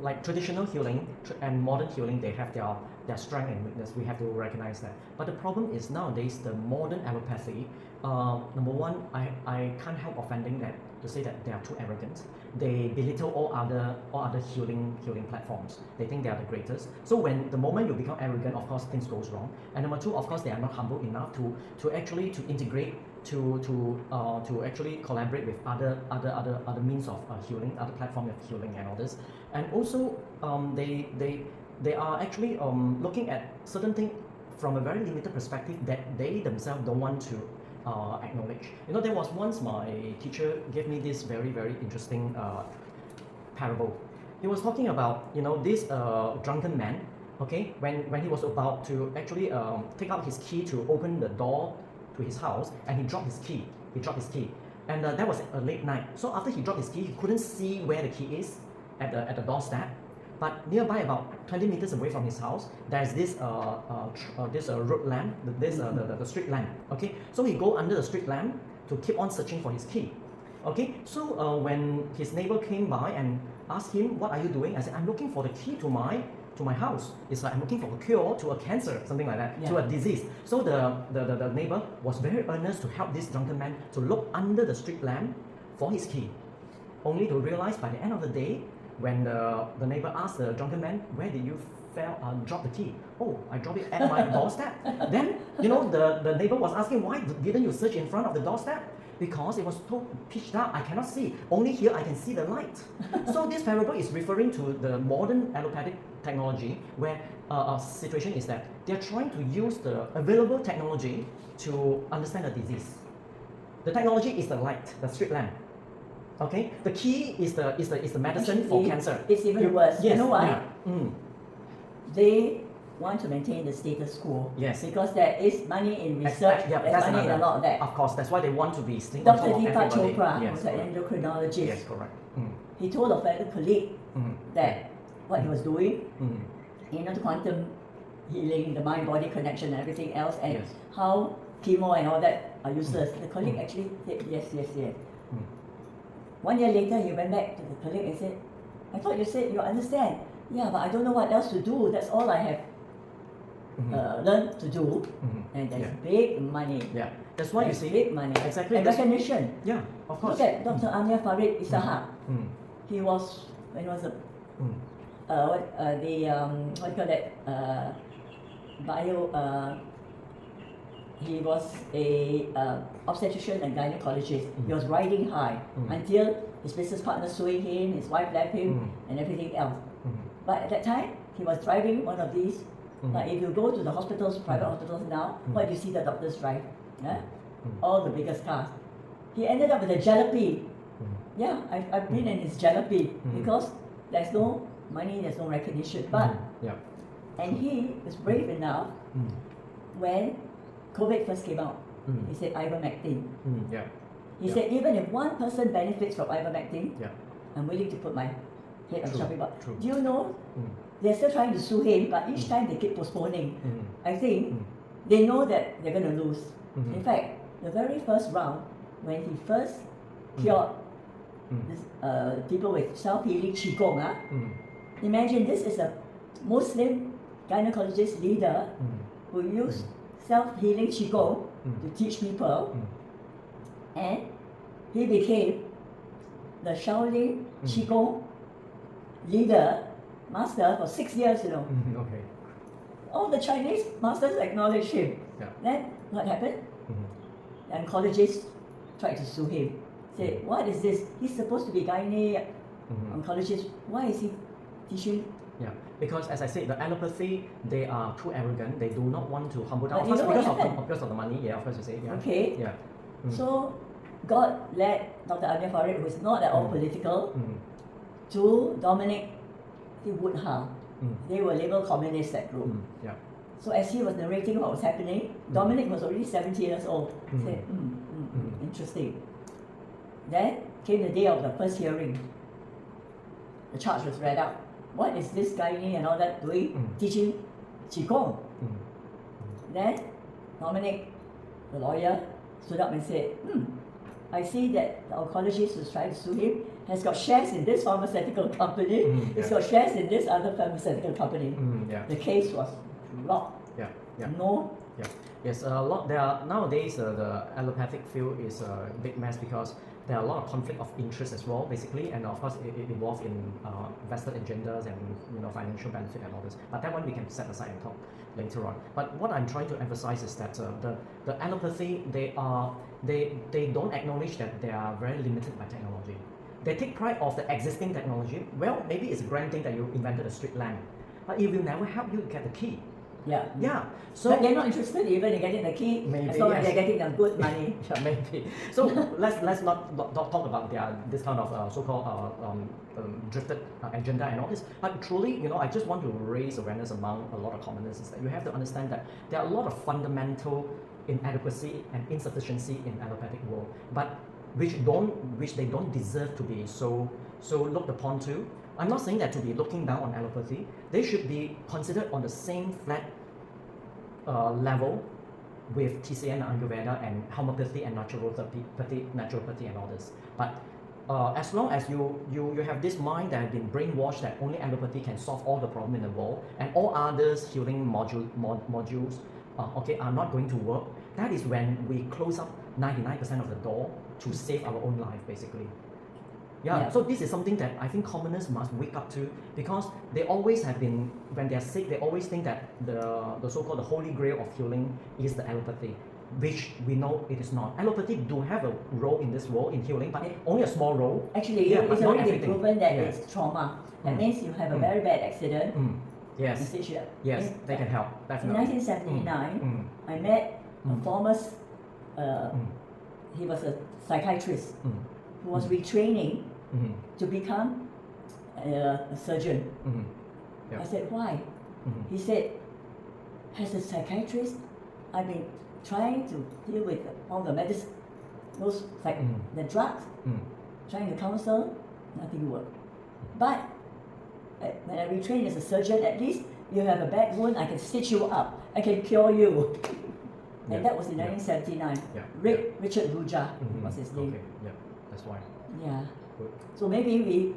like traditional healing and modern healing, they have their strength and weakness. We have to recognize that. But the problem is nowadays the modern allopathy. Number one, I can't help offending that to say that they are too arrogant. They belittle all other healing platforms. They think they are the greatest. So when the moment you become arrogant, of course things goes wrong. And number two, of course, they are not humble enough to actually to integrate, to actually collaborate with other means of healing, other platform of healing and all this. And also they are actually looking at certain things from a very limited perspective that they themselves don't want to acknowledge. There was once my teacher gave me this very, very interesting parable. He was talking about this drunken man. Okay, when he was about to actually take out his key to open the door to his house, and he dropped his key. And that was a late night. So after he dropped his key, he couldn't see where the key is at the doorstep. But nearby, about 20 meters away from his house, there's this road lamp, the street lamp. Okay, so he go under the street lamp to keep on searching for his key. Okay, so when his neighbor came by and asked him, "What are you doing?" I said, "I'm looking for the key to my house. It's like I'm looking for a cure to a cancer, something like that, to a disease." So the neighbor was very earnest to help this drunken man to look under the street lamp for his key, only to realize by the end of the day, when the neighbor asked the drunken man, "Where did you drop the key?" "Oh, I dropped it at my doorstep." Then, the neighbor was asking, "Why didn't you search in front of the doorstep?" "Because it was so pitch dark, I cannot see. Only here I can see the light." So this parable is referring to the modern allopathic technology, where a situation is that they are trying to use the available technology to understand the disease. The technology is the light, the street lamp. Okay, the key is the medicine for cancer. It's even worse. Yes. You know why? Yeah. They want to maintain the status quo. Yes. Because there is money in research, there's money in a lot of that. Of course, that's why they want to be staying on top Dr. of Deepak everybody. Chopra Yes, was an correct. endocrinologist. Yes, correct. He told a fellow colleague that what he was doing, the quantum healing, the mind-body connection and everything else, and Yes. how chemo and all that are useless. The colleague actually said, yes. 1 year later, he went back to the colleague and said, "I thought you said you understand." "Yeah, but I don't know what else to do. That's all I have learned to do." And there's big money. Yeah, that's why you see big money. exactly And recognition. Yeah, of course. Look at Dr. Amir Farid Isahak. He was, when he was what do you call that? He was a obstetrician and gynecologist. He was riding high until his business partner suing him, his wife left him, and everything else. But at that time, he was driving one of these. Like if you go to the hospitals, private hospitals now, what do you see the doctors drive? Yeah? All the biggest cars. He ended up with a jalopy. Yeah, I've been in his jalopy because there's no money, there's no recognition. But and he was brave enough when COVID first came out. He said ivermectin. He said even if one person benefits from ivermectin, I'm willing to put my head on the chopping block. Do you know? They're still trying to sue him, but each time they keep postponing. I think they know that they're going to lose. In fact, the very first round, when he first cured this, people with self-healing qigong, imagine this is a Muslim gynecologist leader who used self-healing qigong to teach people, and he became the Shaolin qigong leader, master for 6 years, Okay. All the Chinese masters acknowledged him. Then what happened? The oncologist tried to sue him. Said, "What is this? He's supposed to be gynae oncologist. Why is he teaching?" Yeah, because as I said, the allopathy, they are too arrogant. They do not want to humble down. But Of you course, know what because of the money. Yeah, of course you say. Yeah. Okay. Yeah. So God led Dr. Amir Farid, who is not at all political, to Dominic Woodhull. They were labeled communists, that group. Yeah. So as he was narrating what was happening, Dominic was already 70 years old. He said, interesting. Then came the day of the first hearing. The charge was read out. What is this guy and all that doing? Teaching Qigong. Then Dominic, the lawyer, stood up and said, I see that the oncologist who's trying to sue him has got shares in this pharmaceutical company, it's got shares in this other pharmaceutical company. The case was dropped. No. Yes, a lot. There are nowadays the allopathic field is a big mess because there are a lot of conflict of interest as well, basically, and of course it involves in vested agendas and financial benefit and all this. But that one we can set aside and talk later on. But what I'm trying to emphasize is that the allopathy, they don't acknowledge that they are very limited by technology. They take pride of the existing technology. Well, maybe it's a grand thing that you invented a street lamp, but it will never help you to get the key. So but they're not interested even in getting the key, maybe, as long as they're getting the good money. Maybe. So let's not talk about this kind of so-called drifted agenda and all this. But truly, I just want to raise awareness among a lot of commoners is that you have to understand that there are a lot of fundamental inadequacy and insufficiency in allopathic world, but which they don't deserve to be so looked upon to. I'm not saying that to be looking down on allopathy. They should be considered on the same flat level with TCM and Ayurveda and homeopathy and naturopathy and all this. But as long as you have this mind that has been brainwashed that only allopathy can solve all the problem in the world and all others healing modules are not going to work, that is when we close up 99% of the door to save our own life, basically. Yeah, so this is something that I think commoners must wake up to, because they always have been, when they are sick, they always think that the so-called the holy grail of healing is the allopathy, which we know it is not. Allopathy do have a role in this world in healing, but only a small role. Actually, it's already been proven that it's trauma. That means you have a very bad accident. Yes. Yes, they can help, definitely. In 1979, I met a former, he was a psychiatrist who was retraining to become a surgeon. I said, why? He said, as a psychiatrist, I've been trying to deal with all the medicine, those like the drugs, trying to counsel, nothing worked. But when I retrained as a surgeon, at least you have a bad wound, I can stitch you up, I can cure you. And that was in 1979. Richard Ruja was his name. Okay, yeah, that's why. Yeah. Good. So maybe we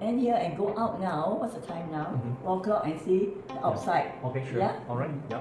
end here and go out now. What's the time now? 4 o'clock and see the outside. Okay, sure. Yeah? All right. Yeah.